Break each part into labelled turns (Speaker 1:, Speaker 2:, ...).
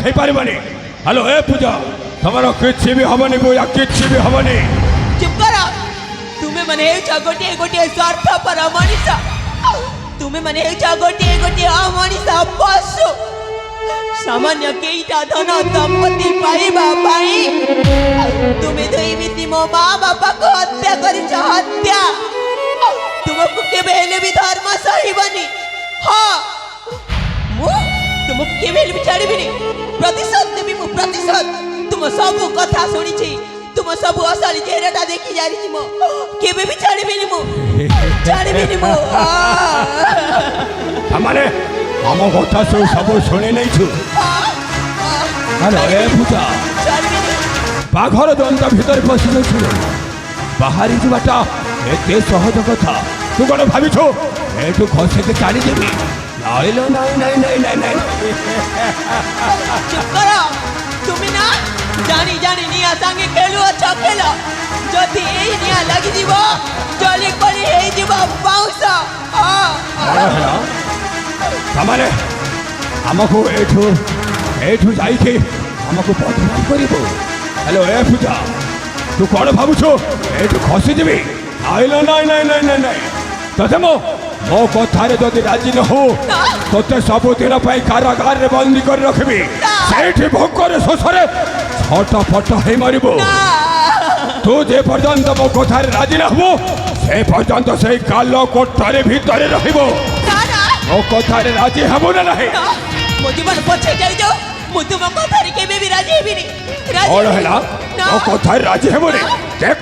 Speaker 1: ହେଇପାରିବନି। ହ୍ୟାଲୋ ଏ ପୂଜା, ତମର କିଛି ବି ହବନି, ପୂଜା କିଛି ବି ହବନି।
Speaker 2: ଚୁପ କର। ତୁମେ ମାନେ ହେଉଛ ଗୋଟିଏ ଗୋଟିଏ ସ୍ୱାର୍ଥପର ମଣିଷ। ତୁମେ ମାନେ ହେଉଛ ଗୋଟିଏ ଗୋଟିଏ ଅମଣିଷ ପଶୁ। ସାମାନ୍ୟ କେଇଟା ଧନ ସମ୍ପତ୍ତି ପାଇବା ପାଇଁ ତୁମେ ଦୁଇ ମିଶି ମୋ ମା ବାପାକୁ ହତ୍ୟା କରିଛ। ହତ୍ୟା। ତୁମକୁ କେବେ ହେଲେ ବି ଧର୍ମ ସହିବନି। ହଁ, ମୁଁ ତୁମକୁ କେବେ ହେଲେ ବି ଛାଡ଼ିବିନି। ପ୍ରତିଶୋଧ ଦେବି ମୁଁ, ପ୍ରତିଶୋଧ। ତୁମ ସବୁ କଥା ଶୁଣିଛି, ତୁମ ସବୁ ଅସଲି ଚେହେରାଟା ଦେଖି ଜାଣିଛି। ମୁଁ କେବେ ବି ଛାଡ଼ିବିନି, ମୁଁ ଛାଡ଼ିବିନି ମୁଁ।
Speaker 1: ତାମାନେ ଆମ କଥା ସବୁ ଶୁଣି ନେଇଛୁ। ହ୍ୟାଲୋ ଏ ପୂଜା,
Speaker 2: ଛାଡ଼ିବିନି।
Speaker 1: ବାଘର ଦନ୍ତ ଭିତରେ ପଶି ଯାଇଛୁ, ବାହାରି ଯିବାଟା ଏତେ ସହଜ କଥା। ତୁ କ'ଣ ଭାବିଛୁ ଏଠୁ ଖସିକି ଚାଲିଯିବି? ନାଇଁ ନାଇଁ ନାଇଁ ନାଇଁ ନାଇଁ ନାଇଁ।
Speaker 2: ଚୁପ କର। ତୁମେ ନା ଜାଣି ଜାଣି ନିଆଁ ସାଙ୍ଗେ ଖେଳୁଅଛ ଖେଳ। ଯଦି ଏଇ ନିଆଁ ଲାଗିଯିବ ଜଳି ପଡ଼ି ହେଇଯିବ ବାଉଁଶ।
Speaker 1: କ'ଣ ହେଲା? ତାମାନେ ଆମକୁ ଏଠୁ ଯାଇକି ଆମକୁ ବଦନାମ କରିବୁ? ହ୍ୟାଲୋ ଏ ପୂଜା, ତୁ କ'ଣ ଭାବୁଛୁ ଏଠୁ ଖସିଯିବି? ନାଇଁ ନାଇଁ ନାଇଁ ନାଇଁ ନାଇଁ ନାଇଁ। ତତେ ମୋ କଥାରେ ଯଦି ରାଜି ନ ହଉ ତୋତେ ସବୁଦିନ ପାଇଁ କାରାଗାରରେ ବନ୍ଦୀ କରି ରଖିବି। ସେଇଠି ଭୋକରେ ଶୋଷରେ ଛଟପଟ ହେଇ ମରିବୁ। ତୁ ଯେ ପର୍ଯ୍ୟନ୍ତ ମୋ କଥାରେ ରାଜି ନ ହବୁ ସେ ପର୍ଯ୍ୟନ୍ତ ସେଇ କାଲ କୋଠରୀ ଭିତରେ ରହିବୁ। ମୋ କଥାରେ ରାଜି ହେବୁ ନା ନାହିଁ?
Speaker 2: ମୋ ଜୀବନ ପଛେ ଚାଲିଯାଉ, ମୁଁ ତୁମ କଥାରେ କେବେ ବି ରାଜି ହେବିନି।
Speaker 1: କ'ଣ ହେଲା? ମୋ କଥାରେ ରାଜି ହେବୁନି? ଦେଖ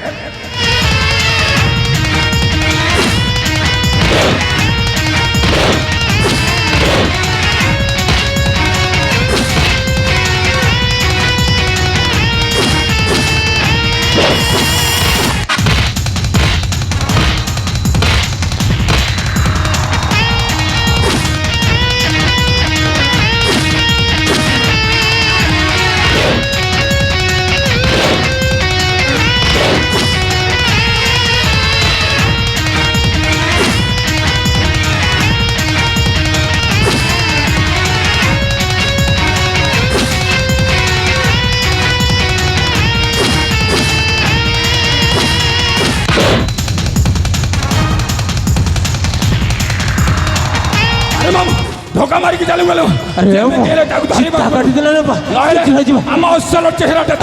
Speaker 1: ଧୋକା ମାରିକି ଚାଲୁ ଗଲ। ଆମ ଅସଲ ଚେହେରାଟା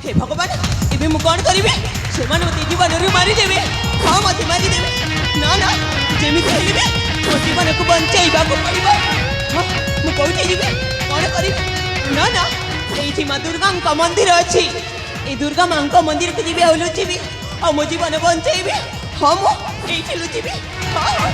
Speaker 2: ହେ ଭଗବାନ, ଏବେ ମୁଁ କ'ଣ କରିବି? ସେମାନେ ମୋତେ ଜୀବନରୁ ମାରିଦେବେ। ହଁ, ମୋତେ ମାରିଦେବେ। ନା ନା, ଯେମିତି ହେଲେ ବି ମୋ ଜୀବନକୁ ବଞ୍ଚାଇବାକୁ ପଡ଼ିବ। ହଁ, ମୁଁ କୋଉଠି ଯିବି? କ'ଣ କରିବି? ନା ନା, ଏଇଠି ମା ଦୁର୍ଗାଙ୍କ ମନ୍ଦିର ଅଛି। ଏଇ ଦୁର୍ଗା ମାଙ୍କ ମନ୍ଦିରକୁ ଯିବି ଆଉ ଲୁଚିବି ଆଉ ମୋ ଜୀବନ ବଞ୍ଚାଇବି। ହଁ, ମୁଁ ଏଇଠି ଲୁଚିବି। ହଁ ହଁ।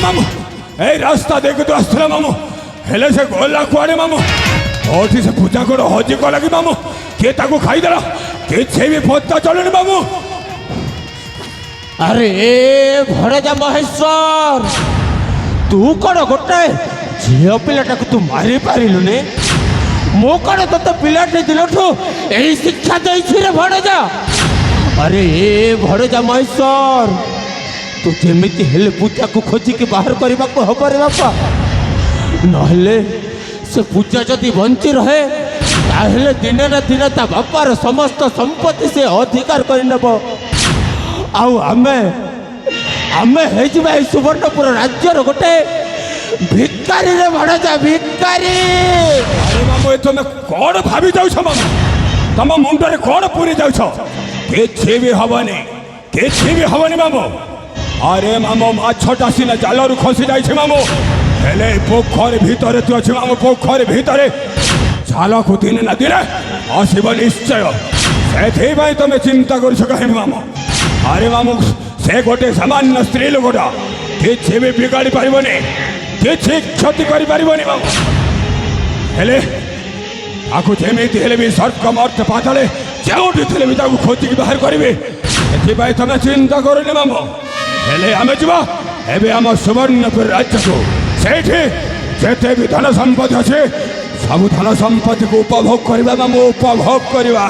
Speaker 1: ମାମୁ ଏଇ ରାସ୍ତା ଦେଖି ତୁ ଆସିଥିଲା ମାମୁ, ହେଲେ ସେ ଗଲା କୁଆଡ଼େ ମାମୁ? କୋଉଠି ସେ ପୂଜା କର ହଜି ଗଲା କି ମାମୁ? କିଏ ତାକୁ ଖାଇଦେଲା? କିଛି ବି ପତା ଚଳୁନି ମାମୁ।
Speaker 3: ଆରେ ଭଣଜା ମହେଶ୍ୱର, ତୁ କ'ଣ ଗୋଟାଏ ଝିଅ ପିଲାଟାକୁ ତୁ ମାରି ପାରିଲୁନି? ମୁଁ କ'ଣ ତୋତେ ପିଲାଟି ଦିନଠୁ ଏଇ ଶିକ୍ଷା ଦେଇଛି ରେ ଭଣଜା? ଆରେ ଭଣଜା ମହେଶ୍ୱର, ତୁ ଯେମିତି ହେଲେ ପୂଜାକୁ ଖୋଜିକି ବାହାର କରିବାକୁ ହବ ରେ ବାପା। ନହେଲେ ସେ ପୂଜା ଯଦି ବଞ୍ଚି ରହେ ତାହେଲେ ଦିନେ ନା ଦିନେ ତା ବାପାର ସମସ୍ତ ସମ୍ପତ୍ତି ସେ ଅଧିକାର କରିନେବ। ଆଉ ଆମେ ହେଇଯିବା ଏଇ ସୁବର୍ଣ୍ଣପୁର ରାଜ୍ୟର ଗୋଟେ ଭିକାରୀରେ ଭଣଜା, ଭିକାରୀ।
Speaker 1: ଆରେ ମାମୁ, ଏ ତମେ କ'ଣ ଭାବି ଯାଉଛ ମାମୁ? ତମ ମୁଣ୍ଡରେ କ'ଣ ପୁରି ଯାଉଛ? କିଛି ବି ହବନି, କିଛି ବି ହବନି ମାମୁ। ଆରେ ମାମୁ, ମାଛଟା ସିନା ଜାଲରୁ ଖସି ଯାଇଛି ମାମୁ, ହେଲେ ପୋଖରୀ ଭିତରେ ତୁ ଅଛୁ ଆମ ପୋଖରୀ ଭିତରେ ଝାଲକୁ ଦିନେ ନା ଦିନେ ଆସିବ ନିଶ୍ଚୟ। ସେଥିପାଇଁ ତମେ ଚିନ୍ତା କରୁଛ କାହିଁକି ମାମୁ? ଆରେ ମାମୁ ସେ ଗୋଟେ ସାମାନ୍ୟ ସ୍ତ୍ରୀ ଲୋକଟା କିଛି ବି ବିଗାଡ଼ି ପାରିବନି, କିଛି କ୍ଷତି କରିପାରିବନି ମାମୁ। ହେଲେ ତାକୁ ଯେମିତି ହେଲେ ବି ସ୍ୱର୍ଗ ମର୍ତ୍ତ ପାତାଳେ ଯେଉଁଠି ଥିଲେ ବି ତାକୁ ଖୋଜିକି ବାହାର କରିବେ। ସେଥିପାଇଁ ତମେ ଚିନ୍ତା କରୁନି ମାମୁ। ହେଲେ ଆମେ ଯିବା ଏବେ ଆମ ସୁବର୍ଣ୍ଣପୁର ରାଜ୍ୟକୁ। ସେଇଠି ଯେତେ ବି ଧନ ସମ୍ପତ୍ତି ଅଛି ସବୁ ଧନ ସମ୍ପତ୍ତିକୁ ଉପଭୋଗ କରିବା ମାମୁ, ଉପଭୋଗ କରିବା।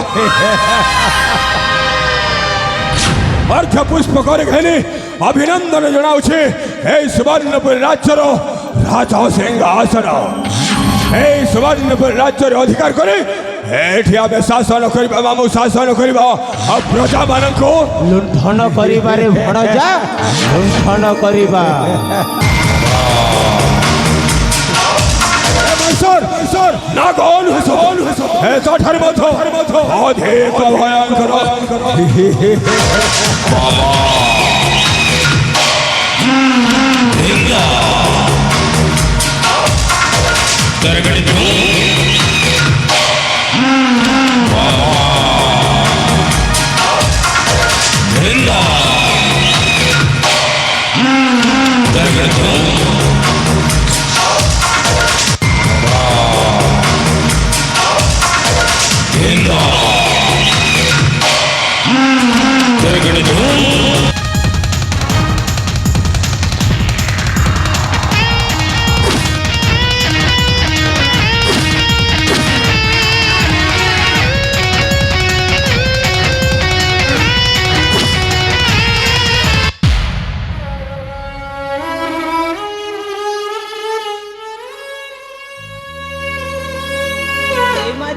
Speaker 1: ଅର୍ଘ୍ୟ ପୁଷ୍ପ କରି ଘେନି ଅଭିନନ୍ଦନ ଜଣାଉଛି ଏହି ସୁବର୍ଣ୍ଣପୁର ରାଜ୍ୟର ରାଜ ସିଂହାସନ। এই সুবর্ণপুর রাজ্যের অধিকার করে এটি আমি শাসন করিবা মামু, শাসন করিবা প্রজা মানকু
Speaker 3: লুণ্ঠন করিবারে ভণজা, লুণ্ঠন করিবা।
Speaker 1: না গণ এটার মতো অধিক ভয়ঙ্কর।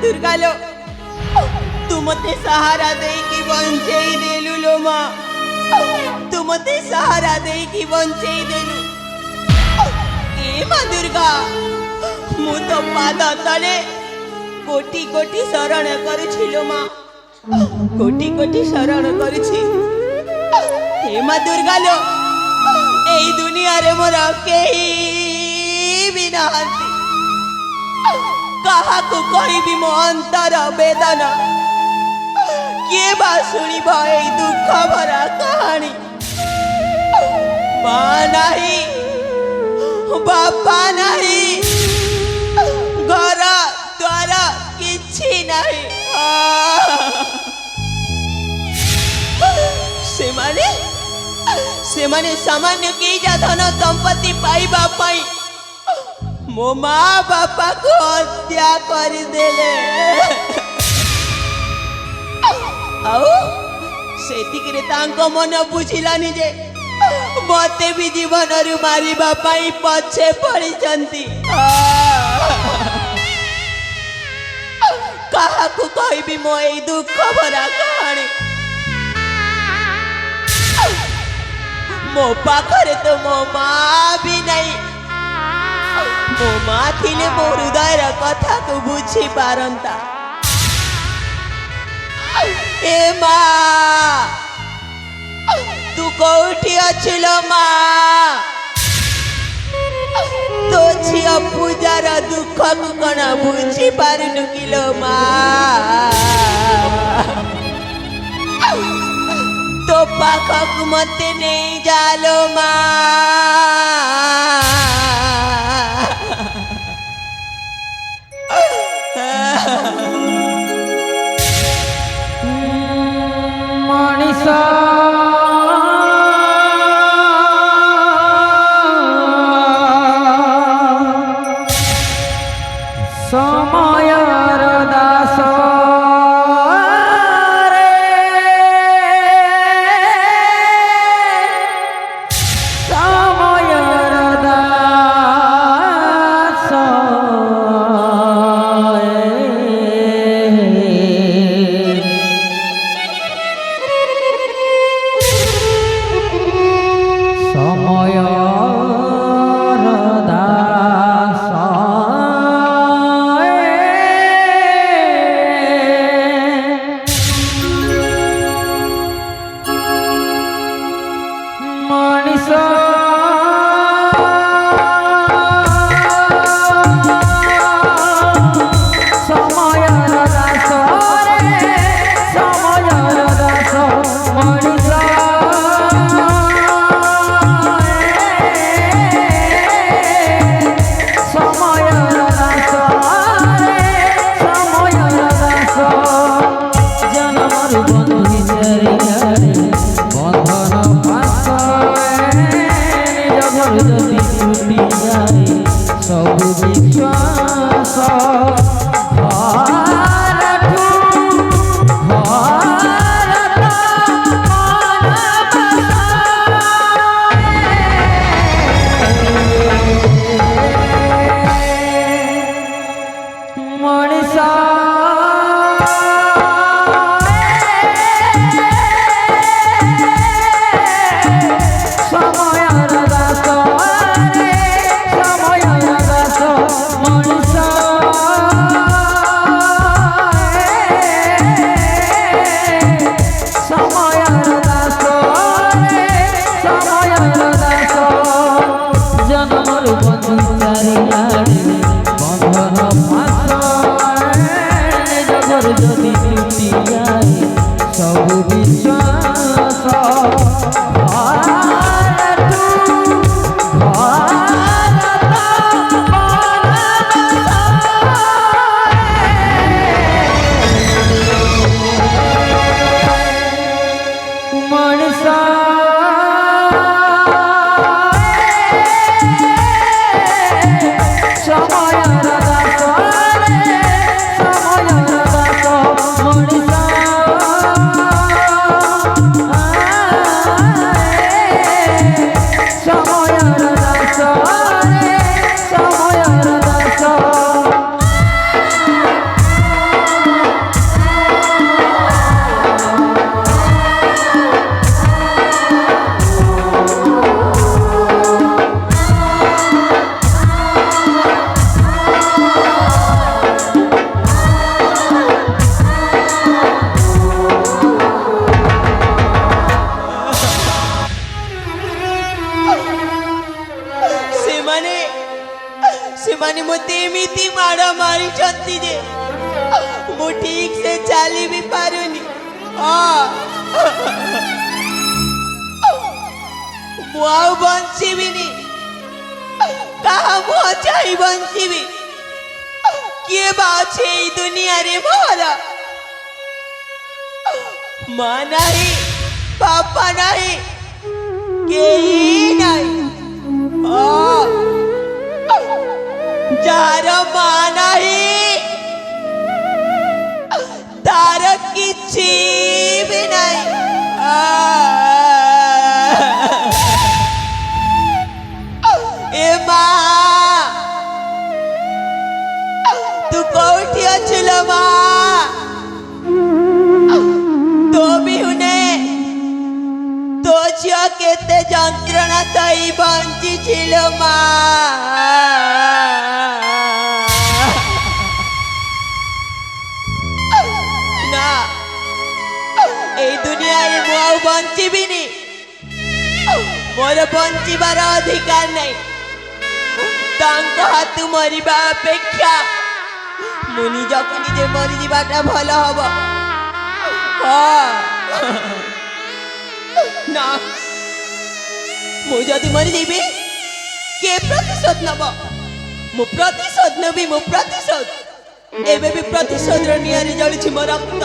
Speaker 2: ଦୁର୍ଗାଲୋ ତୁ ମତେ ସାହାରା ଦେଇକି ବଞ୍ଚେଇ ଦେଲୁ ଲୋ ମା, ତୁ ମତେ ସାହାରା ଦେଇକି ବଞ୍ଚେଇ ଦେଲୁ। ଏ ମା ଦୁର୍ଗା ମୁଁ ତ ପାଦ ତଳେ କୋଟି କୋଟି ଶରଣ କରୁଛି ଲୋ ମା, କୋଟି କୋଟି ଶରଣ କରୁଛି। ଏ ମା ଦୁର୍ଗାଲୋ ଏଇ ଦୁନିଆରେ ମୋର କେହି ବି ନାହାନ୍ତି, କାହାକୁ କହିବି ମୋ ଅନ୍ତର ବେଦନା, କିଏ ବା ଶୁଣିବ ଏଇ ଦୁଃଖ ଭରା କାହାଣୀ। ମା ନାହିଁ, ବାପା ନାହିଁ, ଘର ଦ୍ୱାର କିଛି ନାହିଁ। ସେମାନେ ସାମାନ୍ୟ କେଇଟା ଧନ ସମ୍ପତ୍ତି ପାଇବା ପାଇଁ ମୋ ମା ବାପାକୁ ହତ୍ୟା କରିଦେଲେ। ଆଉ ସେତିକିରେ ତାଙ୍କ ମନ ବୁଝିଲାନି ଯେ ମତେ ବି ଜୀବନରୁ ମାରିବା ପାଇଁ ପଛେ ପଡ଼ିଛନ୍ତି। କାହାକୁ କହିବି ମୋ ଏଇ ଦୁଃଖ ଭରା କାହାଣୀ? ମୋ ପାଖରେ ତ ମୋ ମା ବି ନାହିଁ। ମୋ ମା ଥିଲେ ମୋ ହୃଦୟର କଥାକୁ ବୁଝି ପାରନ୍ତା। ଏ ମା ତୁ କୋଉଠି ଅଛୁ ଲୋ ମା? ତୋ ଝିଅ ପୂଜାର ଦୁଃଖକୁ କଣ ବୁଝି ପାରୁନୁ କି ଲୋ ମା? ତୋ ପାଖକୁ ମତେ ନେଇ ଯା ଲୋ ମା।
Speaker 4: ମଣିଷ ସମୟର ଦାସ ରେ, ସମୟର ଦାସ ସମୟର ଦାସ
Speaker 2: ସେମାନେ ମୋତେ ଏମିତି ମାଡ଼ ମାରିଛନ୍ତି ଯେ ମୁଁ ଠିକ ସେ ଚାଲି ବି ପାରୁନି। ମୁଁ ଆଉ ବଞ୍ଚିବିନି। କାହା ମୁହଁ ଚାହିଁ ବଞ୍ଚିବି? କିଏ ବା ଅଛି ଏଇ ଦୁନିଆରେ ମୋର? ମା ନାହିଁ, ବାପା ନାହିଁ, କେହି ନାହିଁ। ଯାହାର ମା ନାହିଁ ତାର କିଛି ବି ନାହିଁ। ଏ ମା, ତୁ କୋଉଠି ଅଛୁ ଲୋ ମା? ତୋ ବିହୁନେ ତୋ ଝିଅ କେତେ ଯନ୍ତ୍ରଣା ସହି ବଞ୍ଚିଛି ଲୋ ମା। ନା, এই দুনিয়াରେ ମୁଁ ଆଉ ବଞ୍ଚିବିନି। ମୋର ବଞ୍ଚିବାର ଅଧିକାର ନାହିଁ। ତାଙ୍କ ହାତୁ ମରିବା ଅପେକ୍ଷା ମୁଁ ନିଜକୁ ନିଜେ ମରିଯିବାଟା ଭଲ ହବ। ନା, ମୁଁ ଯଦି ମରିଯିବି କିଏ ପ୍ରତିଶୋଧ ନବ? ମୁଁ ପ୍ରତିଶୋଧ ନେବି, ମୁଁ ପ୍ରତିଶୋଧ। ଏବେ ବି ପ୍ରତିଶୋଧର ନିଆଁରେ ଜଳୁଛି ମୋ ରକ୍ତ।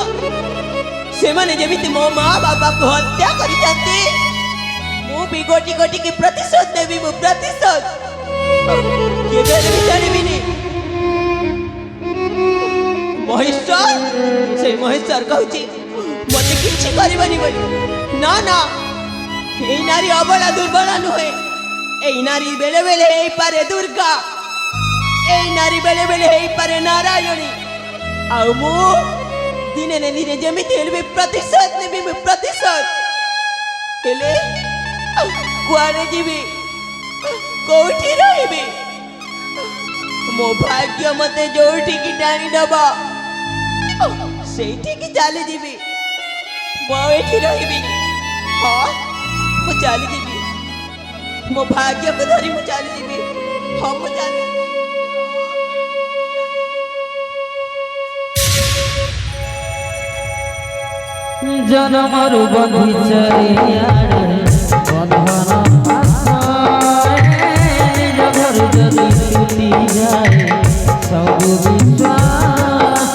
Speaker 2: ସେମାନେ ଯେମିତି ମୋ ମା ବାପାକୁ ହତ୍ୟା କରିଛନ୍ତି, ମୁଁ ବି ଗୋଟି ଗୋଟିକି ପ୍ରତିଶୋଧ ନେବି, ମୁଁ ପ୍ରତିଶୋଧ। କେବେ ବି ଜାଣିବିନି। ମହେଶ୍ୱର, ସେ ମହେଶ୍ୱର କହୁଛି ମତେ କିଛି କରିବନି ବୋଲି। ନା ନା, এই নারী অবলা দুর্বলা নহে। এই নারী বেলে বেলে ହେଇପାରେ দুর্গা। এই নারী বেলে বেলে ହେଇପାରେ নারায়ণী। ଆଉ ମୁଁ ଦିନେ ନା ଦିନେ ଯେମିତି ହେଲେ ବି ପ୍ରତିଶୋଧ ନେବି, ମୁଁ ପ୍ରତିଶୋଧ। ହେଲେ କୁଆଡ଼େ ଯିବି? କୋଉଠି ରହିବି? ମୋ ଭାଗ୍ୟ ମତେ ଯୋଉଠିକି ଟାଣି ନବ ସେଇଠିକି ଚାଲିଯିବି। ମୁଁ ଆଉ ଏଠି ରହିବିନି। ମୁଁ ଚାଲିଯିବି। ମୋ ଭାଗ୍ୟକୁ ଧରି ମୁଁ ଚାଲିଯିବି। ମୁଁ ଚାଲି
Speaker 4: জনমরু বন্ধি চারিয়াড়ে বন্ধন নিজ ঘর যদি ছুটি যায় সবু বিশ্বাস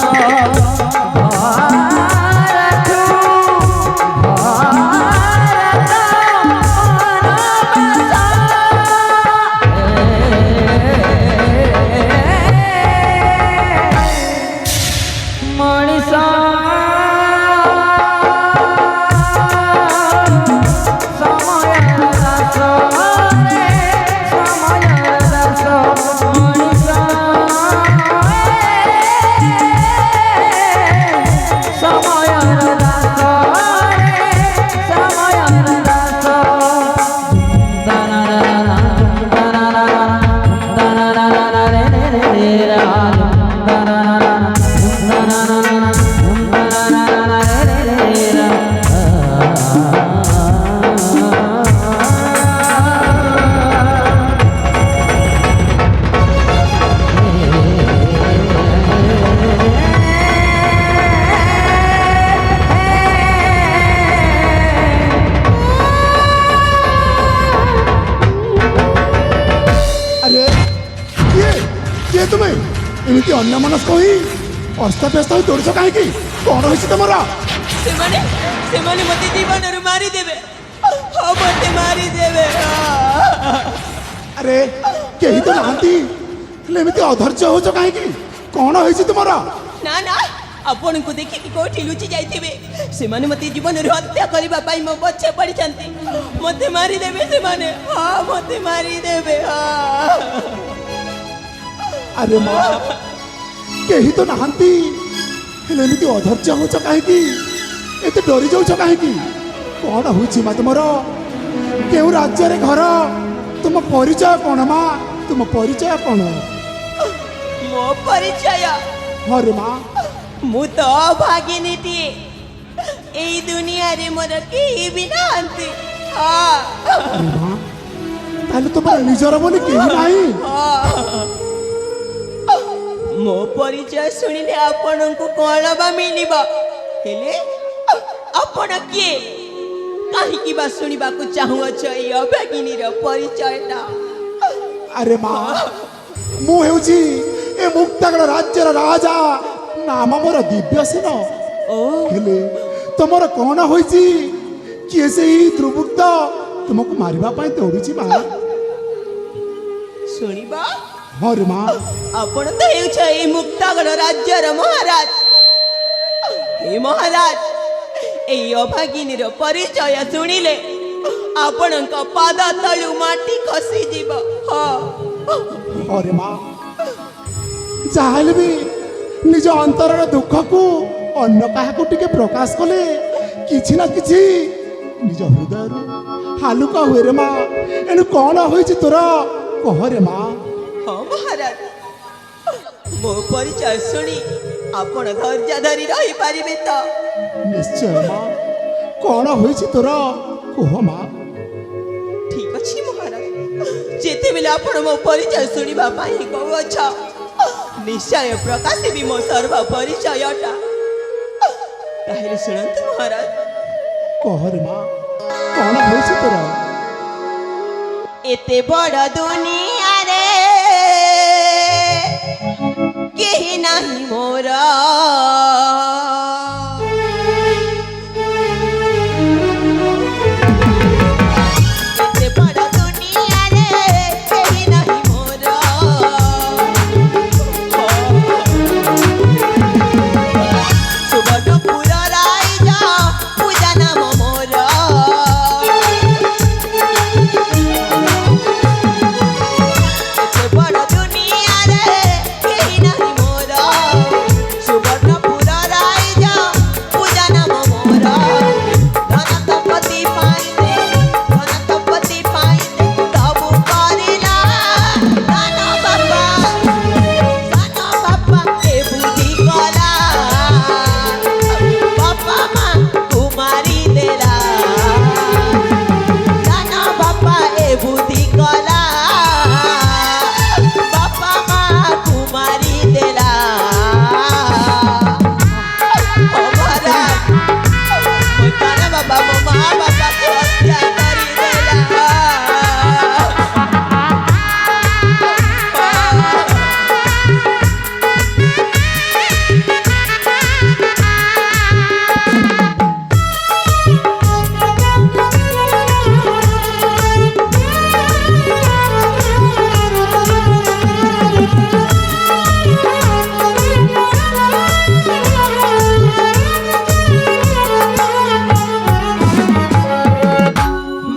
Speaker 5: ଅନ୍ୟମନସ୍କ ହୋଇ ଅସ୍ତବ୍ୟସ୍ତ ହୋଇ ଦୌଡ଼ିଛ କାହିଁକି? କ'ଣ ହେଇଛି ତମର?
Speaker 2: ସେମାନେ ସେମାନେ ମତେ ଜୀବନରୁ ମାରିଦେବେ। ମତେ ମାରିଦେବେ।
Speaker 5: ଆରେ କେହି ତ ନାହାନ୍ତି, ହେଲେ ଏମିତି ଅଧୈର୍ଯ୍ୟ ହଉଛ କାହିଁକି? କ'ଣ ହେଇଛି ତୁମର?
Speaker 2: ନା ନା, ଆପଣଙ୍କୁ ଦେଖିକି କୋଉଠି ଲୁଚି ଯାଇଥିବେ। ସେମାନେ ମତେ ଜୀବନରୁ ହତ୍ୟା କରିବା ପାଇଁ ମୋ ପଛେ ପଡ଼ିଛନ୍ତି। ମତେ ମାରିଦେବେ ସେମାନେ। ମତେ ମାରିଦେବେ।
Speaker 5: ଆରେ ମା, କେହି ତ ନାହାନ୍ତି, ହେଲେ ଏମିତି ଅଧୈର୍ଯ୍ୟ ହଉଛ କାହିଁକି? ଏତେ ଡରି ଯାଉଛ କାହିଁକି? କ'ଣ ହଉଛି ମା ତୁମର? କେଉଁ ରାଜ୍ୟରେ ଘର? ତୁମ ପରିଚୟ କ'ଣ ମା? ତୁମ ପରିଚୟ କ'ଣ?
Speaker 2: ମୋ ପରିଚୟ?
Speaker 5: ହରେ ମା,
Speaker 2: ମୁଁ ତ ଅଭାଗିନୀଟିଏ। ଏଇ ଦୁନିଆରେ ମୋର କେହି ବି ନାହାନ୍ତି।
Speaker 5: ଆରେ ମା, ତାହେଲେ ତୁମର ନିଜର ବୋଲି କେହି ନାହିଁ?
Speaker 2: ମୋ ପରିଚୟ ଶୁଣିଲେ ଆପଣଙ୍କୁ କ'ଣ ବା ମିଳିବ? ହେଲେ ଆପଣ କିଏ? କାହିଁକି ବା ଶୁଣିବାକୁ ଚାହୁଁଅଛ ଏଇ ଅଭାଗିନୀର ପରିଚୟଟା?
Speaker 5: ଆରେ ମା, ମୁଁ ହେଉଛି ଏ ମୁକ୍ତାଗଡ଼ ରାଜ୍ୟର ରାଜା। ନାମ ମୋର ଦିବ୍ୟସେନ। ହେଲେ ତମର କ'ଣ ହୋଇଛି? କିଏ ସେଇ ଦୁର୍ବୃତ୍ତ ତୁମକୁ ମାରିବା ପାଇଁ ଦୌଡ଼ିଛି ମା?
Speaker 2: ଶୁଣିବା?
Speaker 5: ହଁ ରେ ମା,
Speaker 2: ଆପଣ ତ ହେଉଛ ଏଇ ମୁକ୍ତାଗଡ଼ ରାଜ୍ୟର ମହାରାଜ। ହେ ମହାରାଜ, ଏଇ ଅଭାଗିନୀର ପରିଚୟ ଶୁଣିଲେ ଆପଣଙ୍କ ପାଦ ତଳୁ ମାଟି ଖସିଯିବ।
Speaker 5: ହଁ ରେ ମା, ଯାହାହେଲେ ବି ନିଜ ଅନ୍ତରର ଦୁଃଖକୁ ଅନ୍ୟ କାହାକୁ ଟିକେ ପ୍ରକାଶ କଲେ କିଛି ନା କିଛି ନିଜ ହୃଦୟରୁ ହାଲୁକା ହୁଏ ରେ ମା। ଏଣୁ କ'ଣ ହୋଇଛି ତୋର? କହ ରେ ମା।
Speaker 2: ହଁ ମହାରାଜ, ମୋ ପରିଚୟ ଶୁଣି ଆପଣ ଧୈର୍ଯ୍ୟ ଧରି ରହିପାରିବେ ତ?
Speaker 5: ନିଶ୍ଚୟ ମା, କ'ଣ ହୋଇଛି ତୋର? କୁହ ମା।
Speaker 2: ଠିକ ଅଛି ମହାରାଜ, ଯେତେବେଳେ ଆପଣ ମୋ ପରିଚୟ ଶୁଣିବା ପାଇଁ କହୁଅଛ, ନିଶ୍ଚୟ ପ୍ରକାଶିବି ମୋ ସର୍ବ ପରିଚୟଟା। ତାହେଲେ ଶୁଣନ୍ତୁ ମହାରାଜ।
Speaker 5: କହ ରେ ମା, କ'ଣ ହୋଇଛି ତୋର?
Speaker 2: ଏତେ ବଡ଼ ଦୁନିଆରେ କେହି ନାହିଁ ମୋର। ଏତେ ବଡ଼ ଦୁନିଆରେ କେହି ନାହିଁ ମୋର। ସୁବର୍ଣ୍ଣପୁର ରାଇଜ ପୂଜା ନାମ ମୋର। ଏତେ ବଡ଼ ଦୁନିଆରେ କେହି ନାହିଁ ମୋର। ସୁବର୍ଣ୍ଣପୁର ରାଇଜ ପୂଜା ନାମ ମୋର। ଧନ ସମ୍ପତ୍ତି ପାଇଲେ, ଧନ ସମ୍ପତ୍ତି ପାଇଲେ ସବୁ କରିଲା ସାନ ବାପା। ସାନ ବାପା ଏ ବୁଦ୍ଧି କଲା, ବାପା ମାଙ୍କୁ ମାରିଦେଲା। ସାନ ବାପା ଏ ବୁଦ୍ଧି କଲା, ବାପା ମାଙ୍କୁ ମାରିଦେଲା। ମହାରାଜ, ମୋ ସାନ ବାପା ମୋ ମା ବାପାକୁ ହତ୍ୟା କରିଦେଲା।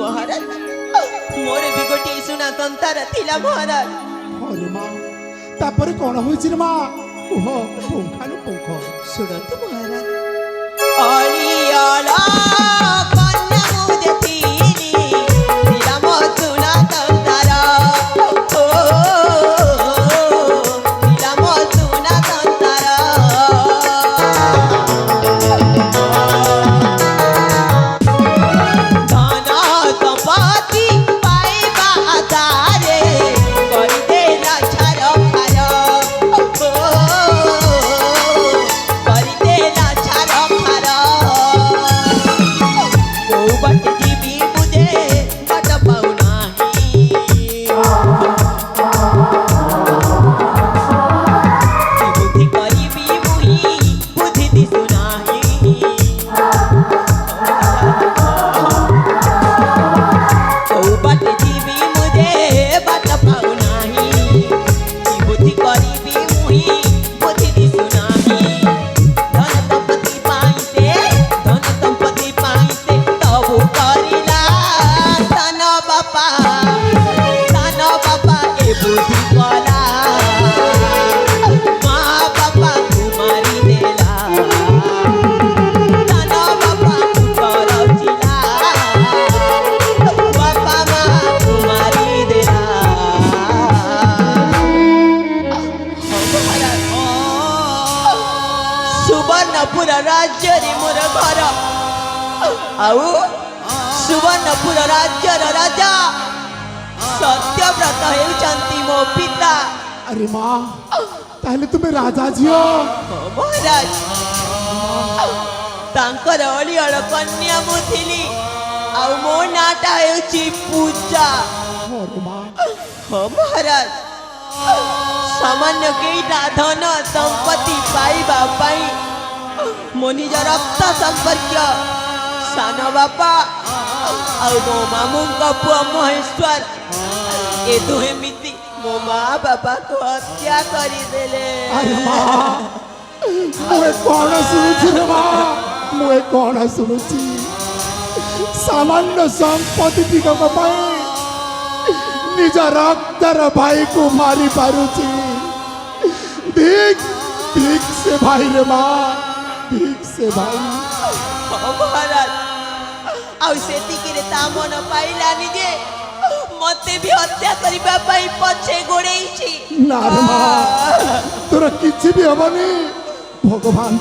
Speaker 2: ମହାରାଜ, ମୋର ବି ଗୋଟିଏ ସୁନା ସଂସାର ଥିଲା ମହାରାଜ।
Speaker 5: ହଁ ରେ ମା, ତାପରେ କ'ଣ ହୋଇଛି ରେ ମା? କୁହ ପୁଙ୍ଖାନୁପୁଙ୍ଖ।
Speaker 2: ଶୁଣନ୍ତୁ ମହାରାଜ। ଅଳିଅଳ କନ୍ୟା ମୁଁ ଦେଖିଲି, ଥିଲା ମୋ ସୁନା ସଂସାର। ଥିଲା ମୋ ସୁନା ସଂସାର। ଧନ ସମ୍ପତ୍ତି ପାଇବା ଆଶାରେ କରିଦେଲା ଛାରଖାର। କରିଦେଲା ଛାରଖାର। ସୁବର୍ଣ୍ଣପୁର ରାଜ୍ୟରେ ମୋର ଘର ଆଉ ସୁବର୍ଣ୍ଣପୁର ରାଜ୍ୟର ରାଜା ସତ୍ୟବ୍ରତ ହେଉଛନ୍ତି ମୋ ପିତା।
Speaker 5: अरे माँ ताहले तुम्हें राजा झियो
Speaker 2: ମହାରାଜ ତାଙ୍କର ଅଳିଅଳ କନ୍ୟା ମୁଁ ଥିଲି ଆଉ ମୋ ନାଁଟା ହେଉଛି ପୂଜା।
Speaker 5: अरे माँ
Speaker 2: ହଁ ମହାରାଜ ସାମାନ୍ୟ କେଇଟା ଧନ ସମ୍ପତ୍ତି ପାଇବା ପାଇଁ ମୋ ନିଜ ରକ୍ତ ସମ୍ପର୍କୀୟ ସାନ ବାପା ଆଉ ମୋ ମାମୁଙ୍କ ପୁଅ ମହେଶ୍ୱର ଏ ଦୁହେଁ ମିଶି ମୋ ମା ବାପାକୁ ହତ୍ୟା କରିଦେଲେ।
Speaker 5: अरे माँ मुझे कौन सुनुची रे माँ मुझे कौन सुनुची सामान्य संपत्ति टिकक पाई निज रक्तर भाई को मारी पारुची ठीक ठीक से भाई रे माँ ठीक से भाई
Speaker 2: ହଁ ମହାରାଜ ଆଉ ସେତିକିରେ ତା ମନ ପାଇଲାନି ଯେ ମତେ ବି ହତ୍ୟା କରିବା ପାଇଁ ପଛେ ଗୋଡ଼େଇଛି।
Speaker 5: ना रे माँ तोर किसी भी हबनी भगवान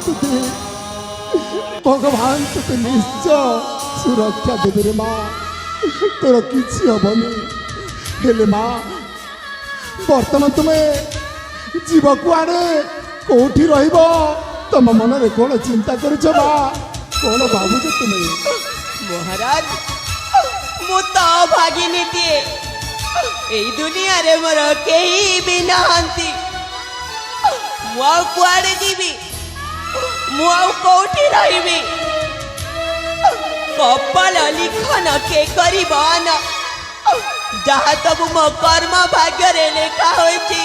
Speaker 5: तुते निश्चय सुरक्षा देवे रे माँ तोर किसी हबनी हेले माँ बर्तमान तुम्हें जीव कुआड़े कोठी रहिब तुम मन रे कौन चिंता करुछ माँ कौन भावुछ तुम्हें
Speaker 2: ମହାରାଜ ମୁଁ ତ ଅଭାଗିନୀଟିଏ ଏଇ ଦୁନିଆରେ ମୋର କେହି ବି ନାହାନ୍ତି ମୁଁ ଆଉ କୁଆଡ଼େ ଯିବି ମୁଁ ଆଉ କୋଉଠି ରହିବି କପାଳ ଲିଖନ କେ କରିବ ନା ଯାହା ସବୁ ମୋ କର୍ମ ଭାଗ୍ୟରେ ଲେଖା ହୋଇଛି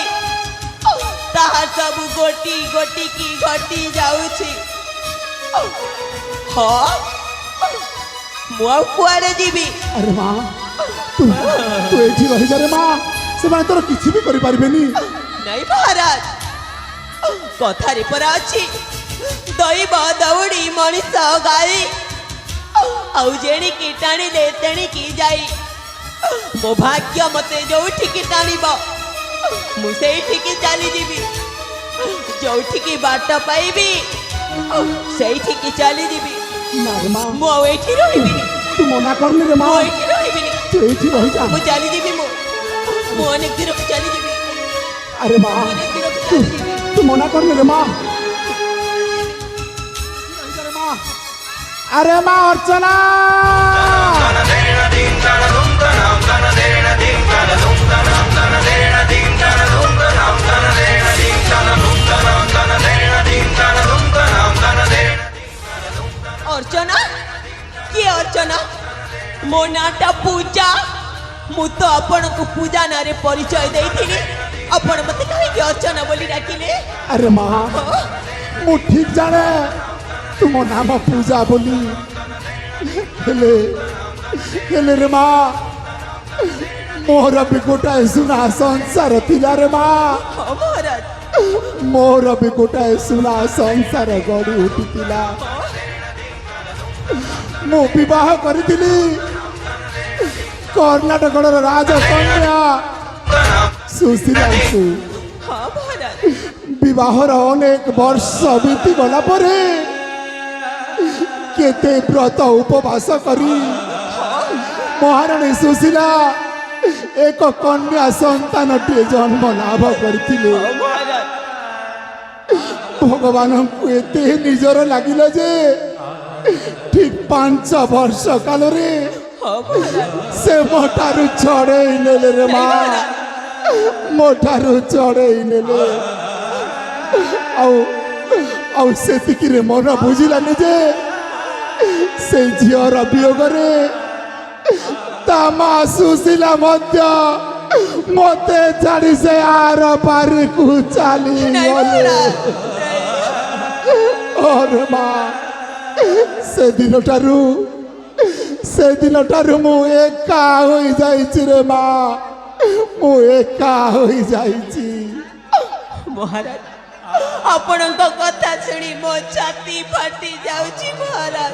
Speaker 2: ତାହା ସବୁ ଗୋଟି ଗୋଟିକି ଘଟି ଯାଉଛି। ହଁ ମୁଁ ଆଉ କୁଆଡ଼େ ଯିବି
Speaker 5: अरे माँ तू तू एठी रही जा रे माँ से माने तोर किछि भी करि पारिबेनी
Speaker 2: ନାଇଁ ମହାରାଜ କଥାରେ ପରା ଅଛି ଦୈବ ଦୌଡ଼ି ମଣିଷ ଗାଈ ଆଉ ଯେଣିକି ଟାଣିଲେ ତେଣିକି ଯାଇ ମୋ ଭାଗ୍ୟ ମତେ ଯୋଉଠିକି ଟାଣିବ ମୁଁ ସେଇଠିକି ଚାଲିଯିବି ଯୋଉଠିକି ବାଟ ପାଇବି ସେଇଠିକି ଚାଲିଯିବି
Speaker 5: ना रे माँ
Speaker 2: ମୁଁ ଆଉ ଏଇଠି ରହିବିନି
Speaker 5: तू मना करनी रे
Speaker 2: ମୁଁ
Speaker 5: माँ
Speaker 2: ଏଇଠି ରହିବିନି
Speaker 5: तू एठी रही जा
Speaker 2: ମୁଁ ଚାଲିଯିବି ମୁଁ ଅନେକ ଦୂରକୁ ଚାଲିଯିବି
Speaker 5: अरे माँ
Speaker 2: ଅନେକ ଦୂରକୁ
Speaker 5: तू
Speaker 2: ଚାଲିଯିବି
Speaker 5: तू मना करनी रे माँ अरे माँ अर्चना
Speaker 2: अर्चना किए अर्चना मो नाटा पूजा मु तो आपण को पूजा नारे परिचय देइथिनी आपण मते कहि अर्चना बोली डाकिले।
Speaker 5: अरे माँ मु ठीक जाने तुम नाम पूजा बोली हेले हेले रे माँ मोर भी गोटाए सुना संसार थिला रे माँ
Speaker 2: हाँ महाराज
Speaker 5: मोर भी गोटाए सुना संसार गढ़ी उठिथिला मु विवाह करिथिली कर्णाटक राजकन्या सुशीला
Speaker 2: हाँ महाराज
Speaker 5: विवाहर अनेक वर्ष बीती गला परे केते व्रत उपवास करी महाराणी सुशीला एक कन्या संतान टे जन्म लाभ करथिले
Speaker 2: हाँ महाराज
Speaker 5: भगवान को एते निजर लागिला जे ठीक 5 वर्ष काल रे
Speaker 2: हाँ महाराज
Speaker 5: से मोठारु छड़े नेले रे माँ मोठारु छड़े नेले आउ सेतिकी रे मन बुझिलानी जे से झियर वियोग रे ता माँ सुशीला मध्य मते छाड़ी से आर पारी को चली
Speaker 2: नहीं
Speaker 5: गले
Speaker 2: महाराज
Speaker 5: और माँ से दिन ठारू मु एका होई जाइछि रे माँ मु एका होई जाइछि
Speaker 2: महाराज ଆପଣଙ୍କ କଥା ଶୁଣି ମୋ ଛାତି ଫାଟି ଯାଉଛି महाराज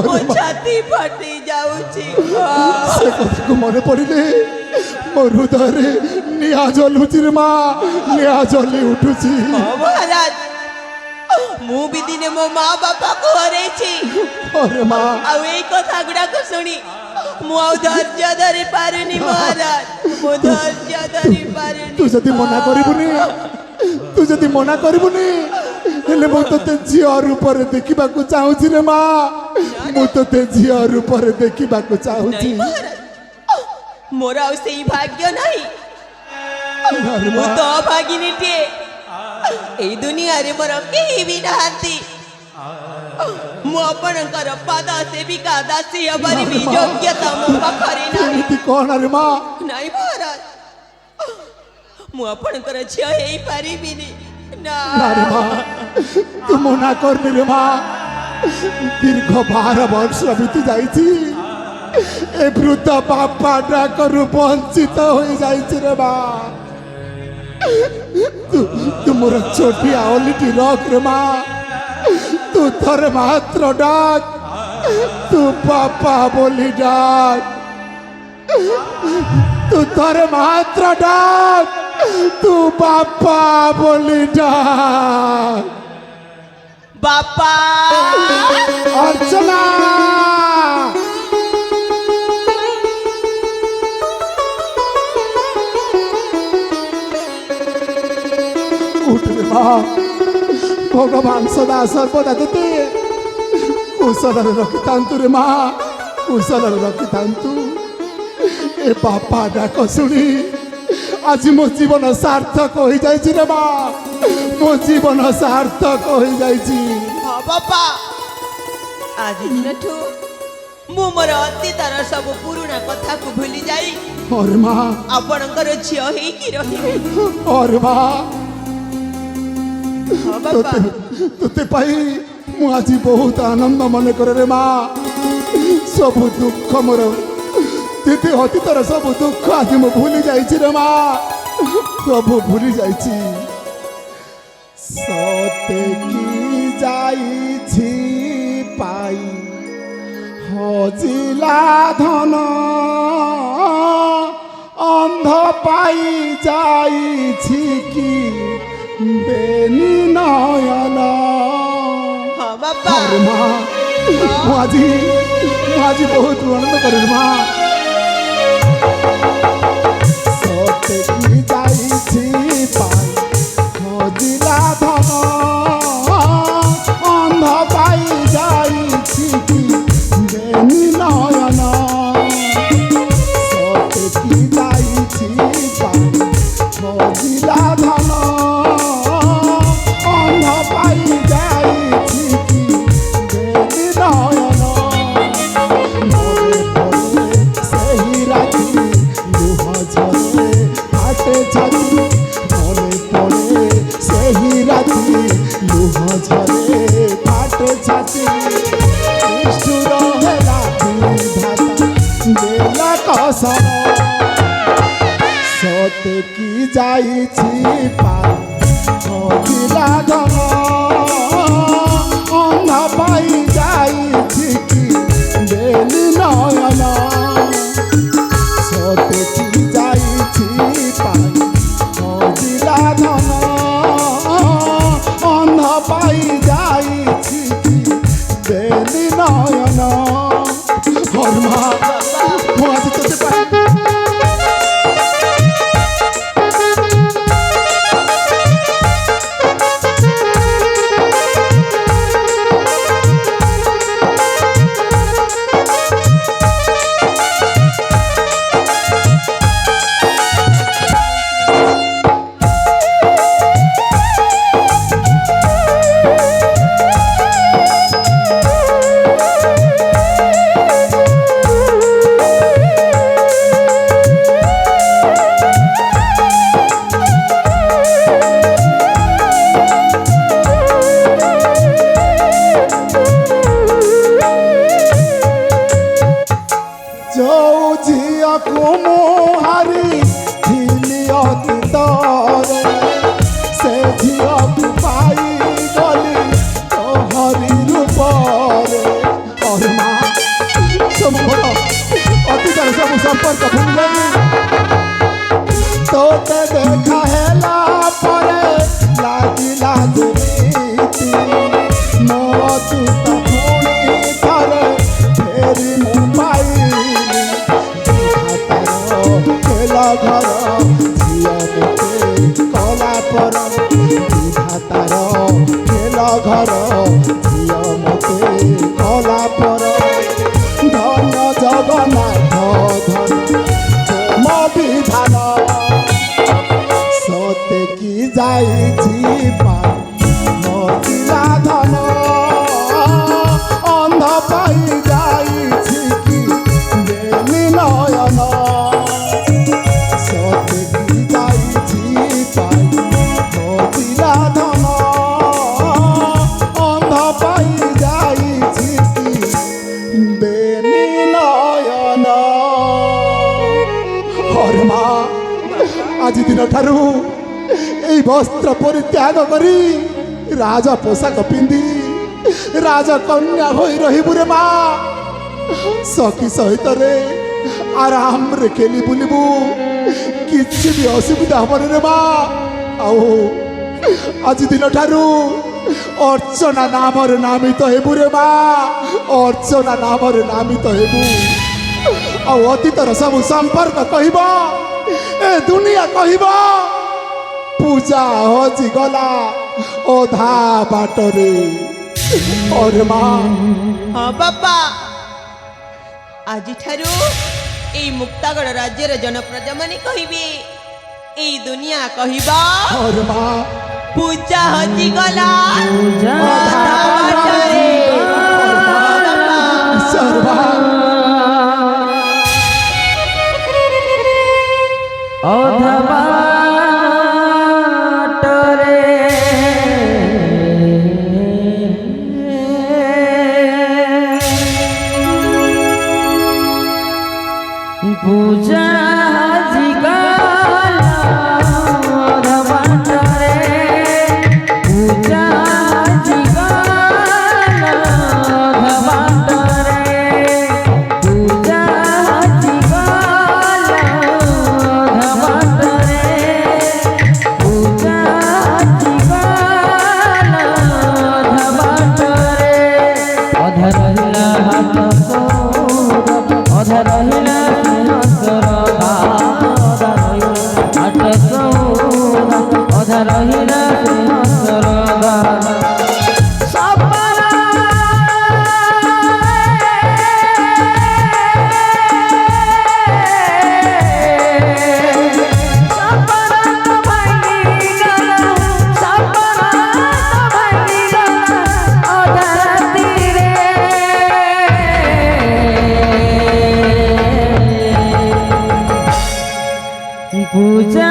Speaker 2: ମୋ ଛାତି ଫାଟି ଯାଉଛି
Speaker 5: से कथा को मन पड़िले मो हृदय निया जलुछि रे माँ निया जली उठुछि
Speaker 2: महाराज ମୁଁ ବି ଦିନେ ମୋ ମା ବାପାକୁ ହରେଇଛି
Speaker 5: अरे माँ
Speaker 2: ଆଉ ଏଇ କଥା ଗୁଡାକ ଶୁଣି ମୁଁ ଆଉ ଧୈର୍ଯ୍ୟ ଧରି ପାରୁନି ମହାରାଜ ମୁଁ ଧୈର୍ଯ୍ୟ ଧରି ପାରୁନି
Speaker 5: तू जदि मना करिबुनी तू जदि मना करिबुनी हेले मु तते झियो रूपरे देखिबाकू चाहूची रे माँ मु तते झियो रूपरे देखिबाकू चाहूची
Speaker 2: ନାଇଁ ମହାରାଜ ମୋର ଆଉ ସେଇ ଭାଗ୍ୟ ନାହିଁ
Speaker 5: अरे
Speaker 2: ମୁଁ
Speaker 5: माँ
Speaker 2: ତ ଅଭାଗିନୀଟିଏ ଏଇ ଦୁନିଆରେ ମୋର କେହି ବି ନାହାନ୍ତି ମୁଁ ଆପଣଙ୍କର ପାଦ ସେବିକା ଦାସୀ ହେବାର ବି ଯୋଗ୍ୟତା ମୋ ପାଖରେ ନାହିଁ
Speaker 5: ଏମିତି କଣ ରେ ମାଁ
Speaker 2: ନାଇଁ ମହାରାଜ ମୁଁ ଆପଣଙ୍କର ଝିଅ ହେଇପାରିବିନି ନା
Speaker 5: ना रे माँ तू मना करनी रे माँ दीर्घ 12 वर्ष बीती जाइछि ए वृद्ध बापा डाकरु वंचित हो जाइछि रे माँ तू मोर छोटिया ओलिटी रख रे माँ तू थरे मात्र डाक तू पापा बोली डाक तू थरे मात्र डाक तू पापा बोली डाक
Speaker 2: ବାପା
Speaker 5: अर्चना उठ रे माँ भगवान सदा सर्वदा देते कुशल रखिथांतु रे माँ कुशल रखिथांतु ए बापा डाक शुणी आज मो जीवन सार्थक हो जाइछि रे माँ मो जीवन सार्थक हो जाइछि
Speaker 2: ହଁ ବାପା ଆଜି ଦିନଠୁ ମୁଁ ମୋର ଅତୀତର ସବୁ ପୁରୁଣା କଥାକୁ ଭୁଲି ଯାଇ
Speaker 5: अरे माँ
Speaker 2: ଆପଣଙ୍କର ଝିଅ ହେଇକି ରହିବି
Speaker 5: अरे माँ
Speaker 2: ହଁ ବାପା
Speaker 5: তোতে পাই মু আজি বহুত আনন্দ মনে করে রে মা সবু দুঃখ মোর দিদি অতীতর সবু দুঃখ আজি মু ভুলি যাইছি রে মা সবু ভুলি যাইছি সতে কি যাইছি পাই হজিলা ধন অন্ধ পাই যাইছি কি বেনি নয়ন
Speaker 2: ହଁ ବାପା
Speaker 5: अरे माँ ମୁଁ ଆଜି ବହୁତ ଆନନ୍ଦ କରେ ମାଁ ସତେ କି ଯାଇଛି ପାଇ ହଜିଲା ଧନ ଅନ୍ଧ ପାଇ ଯାଇଛି କି ବେନି ନୟନ ସତେ କି ଯାଇଛି ପାଇ ହଜିଲା ଧନ ଅନ୍ଧ ପାଇ ଯାଇଛି କି ବେନି ନୟନ ମନେ ପଡ଼େ ସେହି ରାତି ଲୁହ ଝରେ ଫାଟେ ଛାତି ମନେ ପଡ଼େ ସେହି ରାତି ଲୁହ ଝରେ ଫାଟେ ଛାତି ନିଷ୍ଠୁର ହେଲା ବିଧାତା ଦେଲା କସର সতে কি যাইছি পাই হজিলা ধন অন্ধ পাই যাইছি কি বেলি নয়ন সতে কি যাইছি পাই হজিলা ধন অন্ধ পাই যাইছি কি বেলি নয়ন হরমা মু আজি তোতে পাই जो झियाकू मुहारी थिली अतीतरे से झियाकू पाई गली तोहरी रूपरे और माँ सब बोलो अतीतर सब संपर्क भूल गई तोते देखा हेला परे लागिला दुरीति ଘର ଝିଅ ମତେ କଲା ପର ଧନ ଜଗନ୍ନାଥ ଧନ ପ୍ରେମ ବିଧାନ ସତେ କି ଯାଇଛି ମଜିଲା ଧନ ଅନ୍ଧ ପାଇ ଯାଇଛି କି ବେଲି ନୟନ ସତେ କି ଯାଇଛି ମଜିଲା ଧନ ଅନ୍ଧ ପାଇ ଯାଇଛି କି ବେଲି ନୟନ ହରେ ମା ଆଜି ଦିନଠାରୁ এই বস্ত্র পরিত্যাগ করি রাজা পোশাক পিন্ধি রাজকন্যা হয়ে রহিবু রে মা সখী সহিতরে আরামরে খেলি বুলিবু কিছু বি অসুবিধা হবনি রে মা আও আজ দিন ঠারু অর্চনা নামরে নামিত হেবু রে মা অর্চনা নামরে নামিত হেবু আও অতীতর সবু সম্পর্ক কহিব এ দুনিয়া কহিব পূজা হজি গলা অধা বাটরে ওরে মা
Speaker 2: ହଁ ବାପା ଆଜିଠାରୁ ଏଇ ମୁକ୍ତାଗଡ଼ ରାଜ୍ୟର ଜନପ୍ରଜାମାନେ କହିବେ ଏଇ ଦୁନିଆ କହିବା
Speaker 5: ওরে মা
Speaker 2: ପୂଜା ହଜିଗଲା
Speaker 4: ପୂଜା
Speaker 2: ଅଧା ବାଟରେ।
Speaker 5: সর্বা
Speaker 4: অধবা পূজা হাজিগালা অধবাটরে পূজা হাজিগালা অধবাটরে পূজা হাজিগালা অধবাটরে পূজা হাজিগালা অধবাটরে অধ রহিলা হাত অধ রহিলা অধা রহিলা সরদা পূজা